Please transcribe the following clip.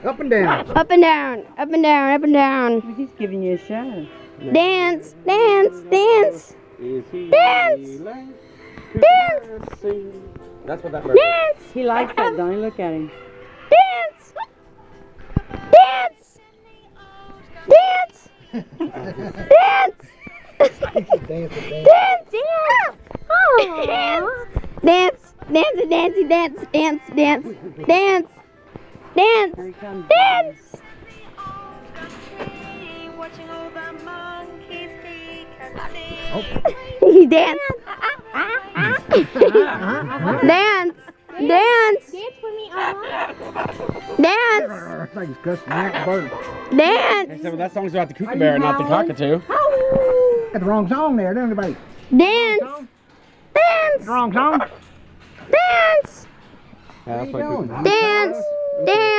Up and down. Up and down, up and down, up and down. He's giving you a show. Dance, dance, dance, Is he Dance. late? dance, That's what that bird is. dance, He likes that, don't he? Look at him. dance, dance, dance, dance, Dance. dance, dance, dance, dance, dance, dance, dance, dance, dance, Here he comes. dance. You dance. Dance. Dance. Dance with me online. Dance. I think it's cussing that bird. Dance. Except that song's about the kookaburra, not the cockatoo. Got the wrong song there, don't you, buddy? Dance. Dance. Wrong song? Dance. Yeah, that's what kookaburra. Dance. Dance.